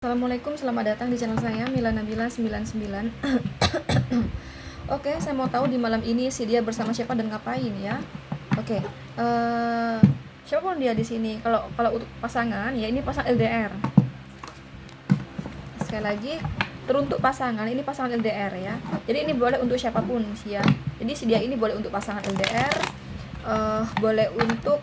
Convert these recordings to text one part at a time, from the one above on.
Assalamualaikum, selamat datang di channel saya Mila Nabila 99. Oke, saya mau tahu di malam ini si dia bersama siapa dan ngapain ya. Oke, siapapun dia di sini. Kalau untuk pasangan ya, ini pasangan LDR. Sekali lagi, teruntuk pasangan, ini pasangan LDR ya. Jadi ini boleh untuk siapapun sih ya. Jadi si dia ini boleh untuk pasangan LDR, boleh untuk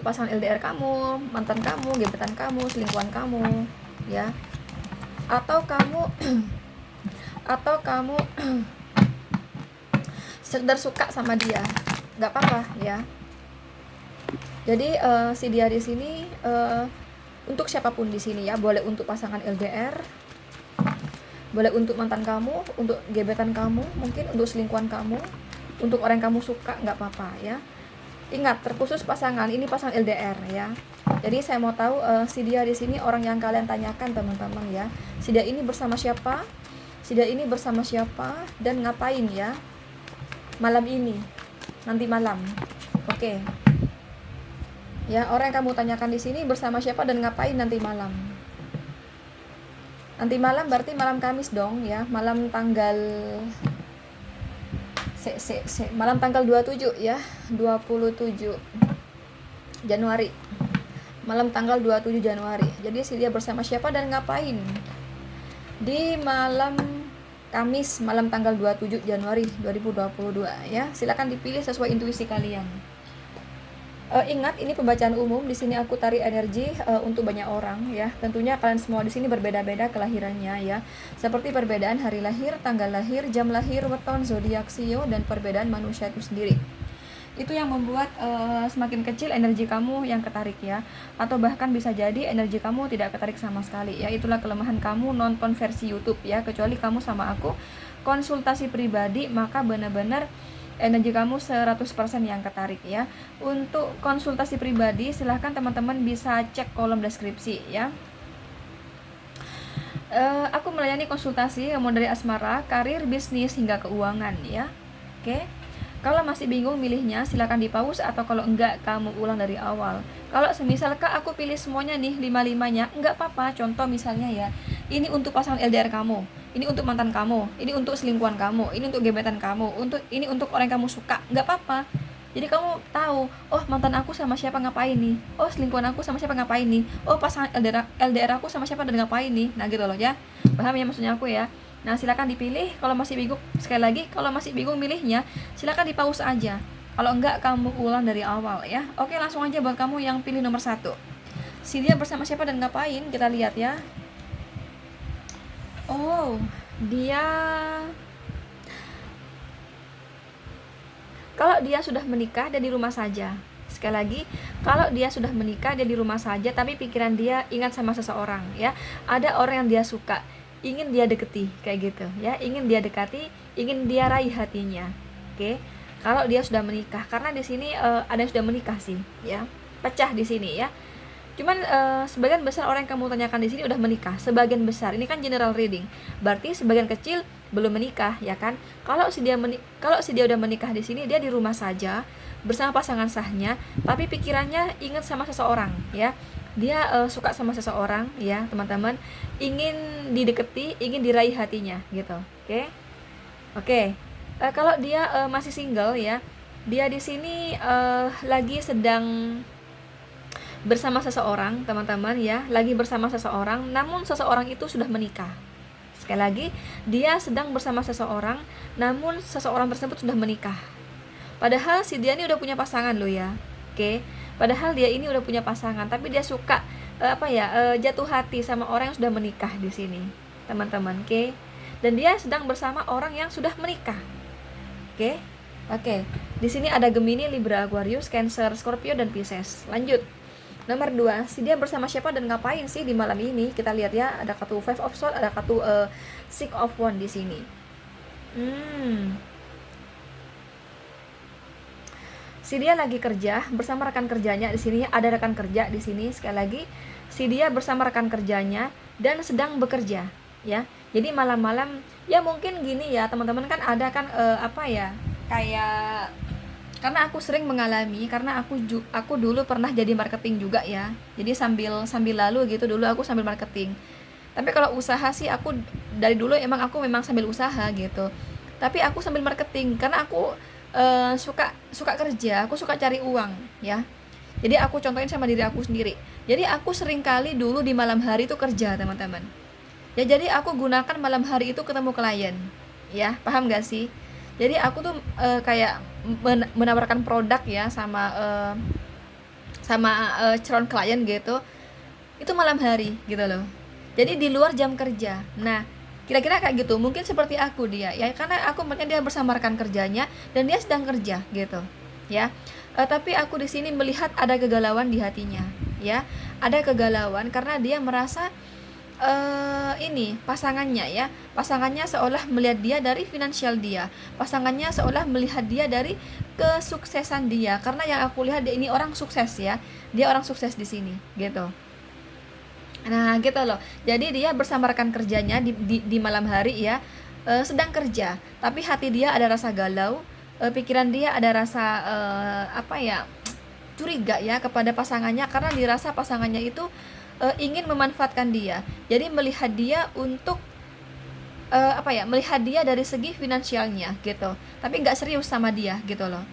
pasangan LDR kamu, mantan kamu, gebetan kamu, selingkuhan kamu, ya. Atau kamu sekedar suka sama dia, nggak apa-apa ya. Jadi si dia di sini untuk siapapun di sini ya, boleh untuk pasangan LDR, boleh untuk mantan kamu, untuk gebetan kamu, mungkin untuk selingkuhan kamu, untuk orang yang kamu suka, nggak apa-apa ya. Ingat, terkhusus pasangan, ini pasangan LDR ya. Jadi saya mau tahu si dia di sini orang yang kalian tanyakan teman-teman ya. Si dia ini bersama siapa? Si dia ini bersama siapa dan ngapain ya? Malam ini, nanti malam. Oke. Ya, orang yang kamu tanyakan di sini bersama siapa dan ngapain nanti malam? Nanti malam berarti malam Kamis dong ya, malam tanggal malam tanggal 27 ya, 27 Januari. Malam tanggal 27 Januari. Jadi si dia bersama siapa dan ngapain? Di malam Kamis, malam tanggal 27 Januari 2022 ya. Silakan dipilih sesuai intuisi kalian. Ingat, ini pembacaan umum. Di sini aku tarik energi untuk banyak orang ya. Tentunya kalian semua di sini berbeda-beda kelahirannya ya. Seperti perbedaan hari lahir, tanggal lahir, jam lahir, weton, zodiak, sio, dan perbedaan manusia itu sendiri. Itu yang membuat semakin kecil energi kamu yang ketarik ya. Atau bahkan bisa jadi energi kamu tidak ketarik sama sekali ya. Itulah kelemahan kamu nonton versi YouTube ya. Kecuali kamu sama aku konsultasi pribadi, maka benar-benar energi kamu 100% yang ketarik ya. Untuk konsultasi pribadi silahkan teman-teman bisa cek kolom deskripsi ya. Aku melayani konsultasi mulai dari asmara, karir, bisnis, hingga keuangan ya. Oke. Kalau masih bingung milihnya silahkan di pause, atau kalau enggak kamu ulang dari awal. Kalau semisal kak aku pilih semuanya nih 5-5-nya, enggak apa-apa. Contoh misalnya ya, ini untuk pasangan LDR kamu, ini untuk mantan kamu, ini untuk selingkuhan kamu, ini untuk gebetan kamu, ini untuk orang yang kamu suka, enggak apa-apa. Jadi kamu tahu, oh mantan aku sama siapa ngapain nih, oh selingkuhan aku sama siapa ngapain nih, oh pasangan LDR aku sama siapa dan ngapain nih. Nah gitu loh ya, paham ya maksudnya aku ya. Nah silakan dipilih. Kalau masih bingung, sekali lagi, kalau masih bingung milihnya silakan di pause aja. Kalau enggak kamu ulang dari awal ya. Oke, langsung aja buat kamu yang pilih nomor 1. Si dia bersama siapa dan ngapain, kita lihat ya. Oh, dia, kalau dia sudah menikah dan di rumah saja. Sekali lagi, kalau dia sudah menikah dan di rumah saja, tapi pikiran dia ingat sama seseorang ya. Ada orang yang dia suka, ingin dia deketi, kayak gitu ya, ingin dia dekati, ingin dia raih hatinya. Oke. Kalau dia sudah menikah, karena di sini ada yang sudah menikah sih ya, pecah di sini ya. Cuman sebagian besar orang yang kamu tanyakan di sini udah menikah, sebagian besar. Ini kan general reading, berarti sebagian kecil belum menikah ya kan. Kalau si dia udah menikah di sini, dia di rumah saja bersama pasangan sahnya, tapi pikirannya ingat sama seseorang ya. Dia suka sama seseorang ya teman-teman, ingin dideketi, ingin diraih hatinya gitu. Oke. Kalau dia masih single ya, dia di sini lagi sedang bersama seseorang teman-teman ya, lagi bersama seseorang, namun seseorang itu sudah menikah. Sekali lagi, dia sedang bersama seseorang, namun seseorang tersebut sudah menikah. Padahal si dia ini udah punya pasangan loh ya. Oke. Padahal dia ini udah punya pasangan, tapi dia suka jatuh hati sama orang yang sudah menikah di sini, teman-teman. Oke. Dan dia sedang bersama orang yang sudah menikah. Oke. Di sini ada Gemini, Libra, Aquarius, Cancer, Scorpio, dan Pisces. Lanjut. Nomor 2, si dia bersama siapa dan ngapain sih di malam ini? Kita lihat ya, ada kartu Five of Swords, ada kartu Six of Wands di sini. Si dia lagi kerja bersama rekan kerjanya di sini, ada rekan kerja di sini. Sekali lagi, si dia bersama rekan kerjanya dan sedang bekerja ya. Jadi malam-malam ya, mungkin gini ya teman-teman, kan ada kan kayak karena aku sering mengalami, karena aku dulu pernah jadi marketing juga ya. Jadi sambil sambil lalu gitu, dulu aku sambil marketing. Tapi kalau usaha sih aku dari dulu emang aku memang sambil usaha gitu. Tapi aku sambil marketing karena aku suka suka kerja, aku suka cari uang ya. Jadi aku contohin sama diri aku sendiri. Jadi aku sering kali dulu di malam hari itu kerja, teman-teman. Ya jadi aku gunakan malam hari itu ketemu klien. Ya, paham gak sih? Jadi aku tuh kayak menawarkan produk ya sama calon klien gitu. Itu malam hari gitu loh. Jadi di luar jam kerja. Nah, kira-kira kayak gitu. Mungkin seperti aku dia ya, karena aku melihatnya dia bersamarkan kerjanya dan dia sedang kerja gitu. Ya. Tapi aku di sini melihat ada kegalauan di hatinya, ya. Ada kegalauan karena dia merasa ini pasangannya seolah melihat dia dari finansial dia, pasangannya seolah melihat dia dari kesuksesan dia, karena yang aku lihat dia ini orang sukses ya, dia orang sukses di sini gitu. Nah gitu loh, jadi dia bersamarkan kerjanya di malam hari ya, sedang kerja, tapi hati dia ada rasa galau, pikiran dia ada rasa curiga ya kepada pasangannya, karena dirasa pasangannya itu ingin memanfaatkan dia. Jadi melihat dia untuk melihat dia dari segi finansialnya gitu. Tapi nggak serius sama dia gitu loh.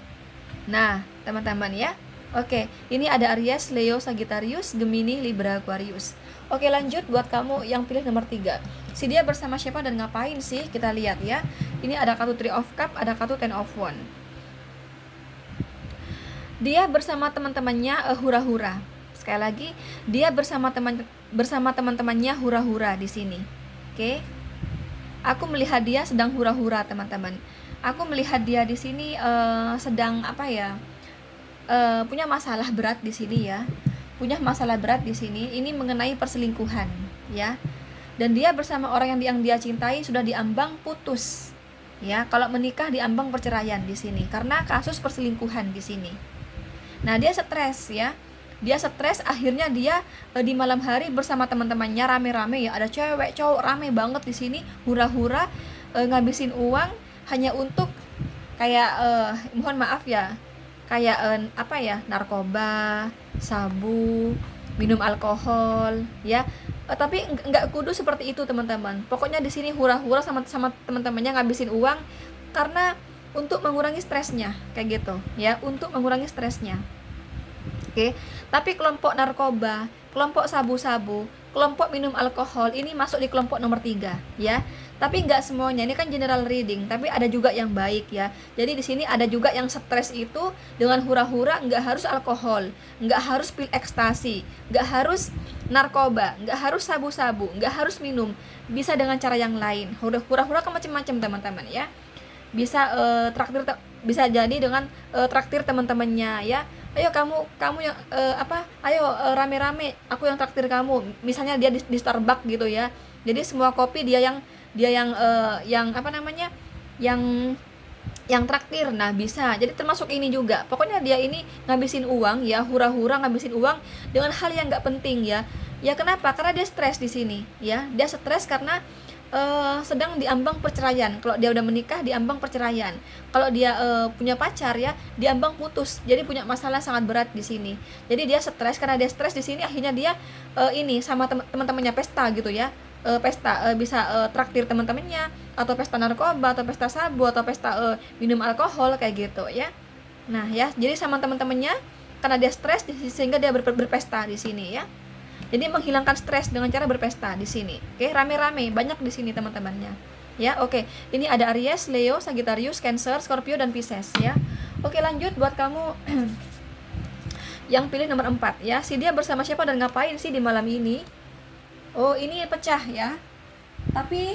Nah, teman-teman ya. Oke, ini ada Aries, Leo, Sagittarius, Gemini, Libra, Aquarius. Oke, lanjut buat kamu yang pilih nomor 3. Si dia bersama siapa dan ngapain sih? Kita lihat ya. Ini ada kartu Three of Cup, ada kartu Ten of Wand. Dia bersama teman-temannya hura-hura. Sekali lagi, dia bersama teman-temannya hura-hura di sini. Oke. Aku melihat dia sedang hura-hura, teman-teman. Aku melihat dia di sini sedang punya masalah berat di sini ya. Punya masalah berat di sini. Ini mengenai perselingkuhan, ya. Dan dia bersama orang yang dia cintai sudah diambang putus. Ya, kalau menikah diambang perceraian di sini karena kasus perselingkuhan di sini. Nah, dia stres ya. Dia stres, akhirnya dia di malam hari bersama teman-temannya rame-rame ya, ada cewek cowok rame banget di sini, hura-hura ngabisin uang hanya untuk kayak mohon maaf ya, kayak narkoba, sabu, minum alkohol ya. Tapi nggak kudu seperti itu, teman-teman. Pokoknya di sini hura-hura sama teman-temannya ngabisin uang karena untuk mengurangi stresnya kayak gitu ya, untuk mengurangi stresnya. Oke, tapi kelompok narkoba, kelompok sabu-sabu, kelompok minum alkohol ini masuk di kelompok nomor 3 ya. Tapi nggak semuanya, ini kan general reading, tapi ada juga yang baik ya. Jadi di sini ada juga yang stres itu dengan hura-hura, nggak harus alkohol, nggak harus pil ekstasi, nggak harus narkoba, nggak harus sabu-sabu, nggak harus minum, bisa dengan cara yang lain. Hura-hura kan macam-macam, teman-teman ya. Bisa bisa jadi dengan traktir teman-temannya ya. Ayo kamu yang rame-rame, aku yang traktir kamu. Misalnya dia di Starbucks gitu ya. Jadi semua kopi dia yang yang traktir. Nah, bisa. Jadi termasuk ini juga. Pokoknya dia ini ngabisin uang ya, hura-hura ngabisin uang dengan hal yang enggak penting ya. Ya kenapa? Karena dia stres di sini ya. Dia stres karena sedang diambang perceraian. Kalau dia udah menikah diambang perceraian. Kalau dia punya pacar ya, diambang putus. Jadi punya masalah sangat berat di sini. Jadi dia stres, karena dia stres di sini akhirnya dia ini sama teman-temannya pesta gitu ya. Bisa traktir teman-temannya, atau pesta narkoba, atau pesta sabu, atau pesta minum alkohol kayak gitu ya. Nah, ya, jadi sama teman-temannya karena dia stres sehingga dia berpesta di sini ya. Jadi menghilangkan stres dengan cara berpesta di sini. Oke, rame-rame, banyak di sini teman-temannya. Ya, oke. Ini ada Aries, Leo, Sagittarius, Cancer, Scorpio dan Pisces ya. Oke, lanjut buat kamu yang pilih nomor 4 ya. Si dia bersama siapa dan ngapain sih di malam ini? Oh, ini pecah ya. Tapi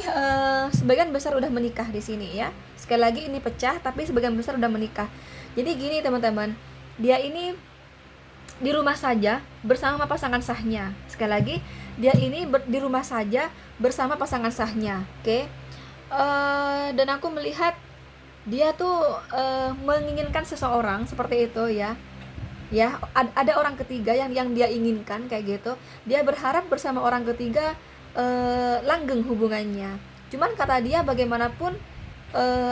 sebagian besar udah menikah di sini ya. Sekali lagi ini pecah, tapi sebagian besar udah menikah. Jadi gini teman-teman, dia ini di rumah saja bersama pasangan sahnya. Sekali lagi, dia ini di rumah saja bersama pasangan sahnya. Oke. Dan aku melihat dia tuh menginginkan seseorang seperti itu ya. Ya, ada orang ketiga yang dia inginkan kayak gitu. Dia berharap bersama orang ketiga langgeng hubungannya. Cuman kata dia bagaimanapun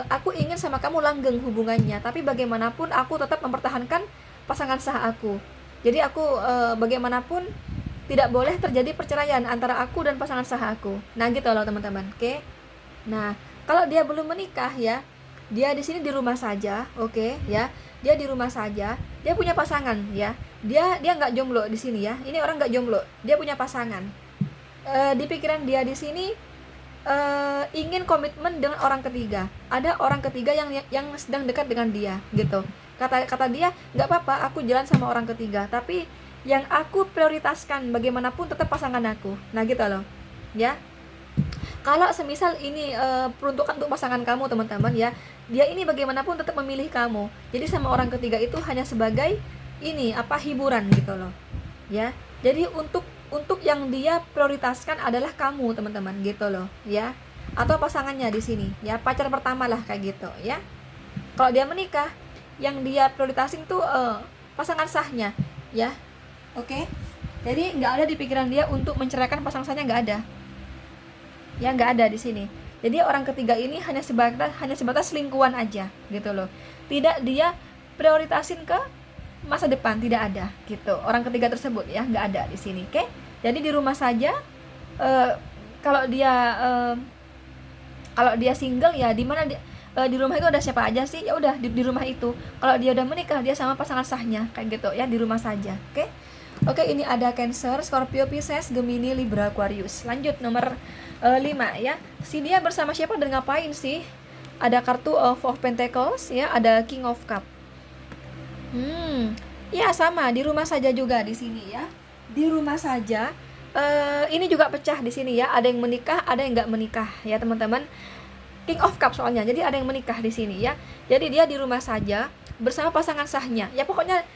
aku ingin sama kamu langgeng hubungannya, tapi bagaimanapun aku tetap mempertahankan pasangan sah aku. Jadi aku bagaimanapun tidak boleh terjadi perceraian antara aku dan pasangan sah aku. Nah gitu loh teman-teman. Oke. Nah kalau dia belum menikah ya, dia di sini di rumah saja, oke ya. Dia di rumah saja, dia punya pasangan ya. Dia nggak jomblo di sini ya. Ini orang nggak jomblo, dia punya pasangan. Di pikiran dia di sini ingin komitmen dengan orang ketiga. Ada orang ketiga yang sedang dekat dengan dia gitu. Kata dia, nggak apa-apa aku jalan sama orang ketiga, tapi yang aku prioritaskan bagaimanapun tetap pasangan aku. Nah gitu loh ya. Kalau semisal ini peruntukan untuk pasangan kamu teman-teman ya, dia ini bagaimanapun tetap memilih kamu. Jadi sama orang ketiga itu hanya sebagai ini hiburan gitu loh ya. Jadi untuk yang dia prioritaskan adalah kamu teman-teman gitu loh ya, atau pasangannya di sini ya, pacar pertama lah kayak gitu ya. Kalau dia menikah, yang dia prioritasin tuh pasangan sahnya ya. Oke. Jadi nggak ada di pikiran dia untuk menceraikan pasangan sahnya, nggak ada ya, nggak ada di sini. Jadi orang ketiga ini hanya sebatas selingkuhan aja gitu loh, tidak dia prioritasin ke masa depan, tidak ada gitu orang ketiga tersebut ya, nggak ada di sini. Oke. Jadi di rumah saja. Kalau dia single ya, di mana di rumah itu ada siapa aja sih, ya udah di rumah itu. Kalau dia udah menikah, dia sama pasangan sahnya kayak gitu ya, di rumah saja. Oke, ini ada Cancer, Scorpio, Pisces, Gemini, Libra, Aquarius. Lanjut nomor 5 ya. Si dia bersama siapa dan ngapain sih? Ada kartu of Pentacles ya, ada King of Cup. Ya sama, di rumah saja juga di sini ya. Di rumah saja. Ini juga pecah di sini ya. Ada yang menikah, ada yang nggak menikah ya teman-teman. King of Cup soalnya. Jadi ada yang menikah di sini ya. Jadi dia di rumah saja bersama pasangan sahnya. Ya pokoknya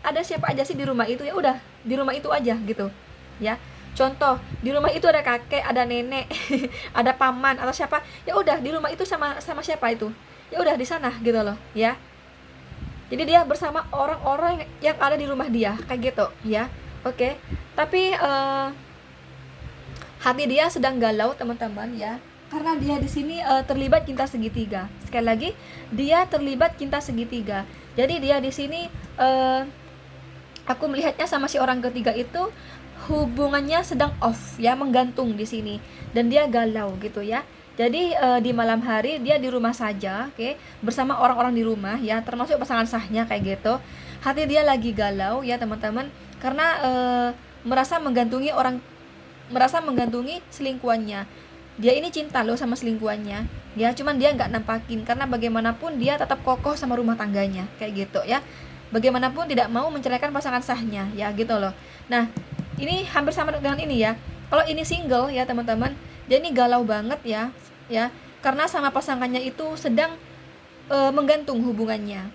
ada siapa aja sih di rumah itu, ya udah di rumah itu aja gitu ya. Contoh, di rumah itu ada kakek, ada nenek, ada paman atau siapa, ya udah di rumah itu sama siapa itu, ya udah di sana gitu loh ya. Jadi dia bersama orang-orang yang ada di rumah dia kayak gitu ya. Oke. Tapi hati dia sedang galau teman-teman ya, karena dia di sini terlibat cinta segitiga. Sekali lagi, dia terlibat cinta segitiga. Jadi dia di sini aku melihatnya sama si orang ketiga itu hubungannya sedang off ya, menggantung di sini, dan dia galau gitu ya. Jadi di malam hari dia di rumah saja, oke, bersama orang-orang di rumah ya, termasuk pasangan sahnya kayak gitu. Hati dia lagi galau ya teman-teman, karena merasa menggantunggi selingkuhannya. Dia ini cinta loh sama selingkuhannya ya, cuman dia nggak nampakin karena bagaimanapun dia tetap kokoh sama rumah tangganya kayak gitu ya. Bagaimanapun tidak mau menceraikan pasangan sahnya ya gitu loh. Nah ini hampir sama dengan ini ya. Kalau ini single ya teman-teman, dia ini galau banget ya karena sama pasangannya itu sedang menggantung hubungannya.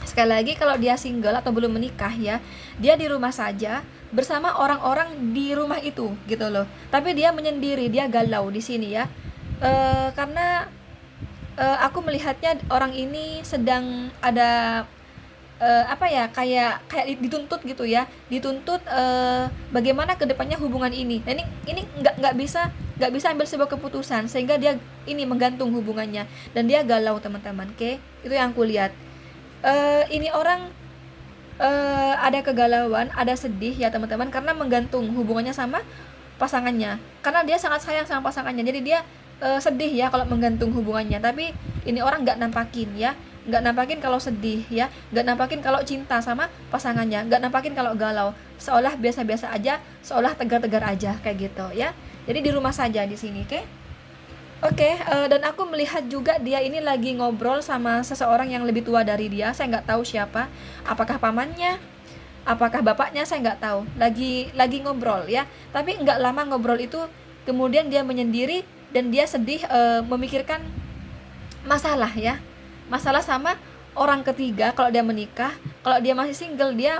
Sekali lagi, kalau dia single atau belum menikah ya, dia di rumah saja bersama orang-orang di rumah itu gitu loh. Tapi dia menyendiri, dia galau di sini ya. Karena aku melihatnya orang ini sedang ada kayak dituntut gitu ya, bagaimana kedepannya hubungan ini. Dan ini nggak bisa ambil sebuah keputusan, sehingga dia ini menggantung hubungannya dan dia galau teman-teman. Oke, itu yang aku lihat. Ini orang ada kegalauan, ada sedih ya teman-teman, karena menggantung hubungannya sama pasangannya, karena dia sangat sayang sama pasangannya. Jadi dia sedih ya kalau menggantung hubungannya, tapi ini orang nggak nampakin kalau sedih ya, nggak nampakin kalau cinta sama pasangannya, nggak nampakin kalau galau, seolah biasa-biasa aja, seolah tegar-tegar aja kayak gitu ya. Jadi di rumah saja di sini. Oke, dan aku melihat juga dia ini lagi ngobrol sama seseorang yang lebih tua dari dia. Saya nggak tahu siapa, apakah pamannya, apakah bapaknya, saya nggak tahu. Lagi ngobrol ya, tapi nggak lama ngobrol itu, kemudian dia menyendiri dan dia sedih, memikirkan masalah ya, masalah sama orang ketiga. Kalau dia menikah, kalau dia masih single, dia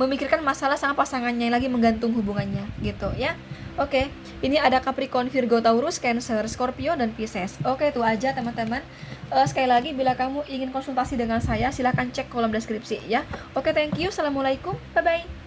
memikirkan masalah sama pasangannya yang lagi menggantung hubungannya gitu ya. Oke, ini ada Capricorn, Virgo, Taurus, Cancer, Scorpio, dan Pisces. Oke, itu aja teman-teman. Sekali lagi, bila kamu ingin konsultasi dengan saya, silahkan cek kolom deskripsi ya. Oke, thank you. Assalamualaikum. Bye-bye.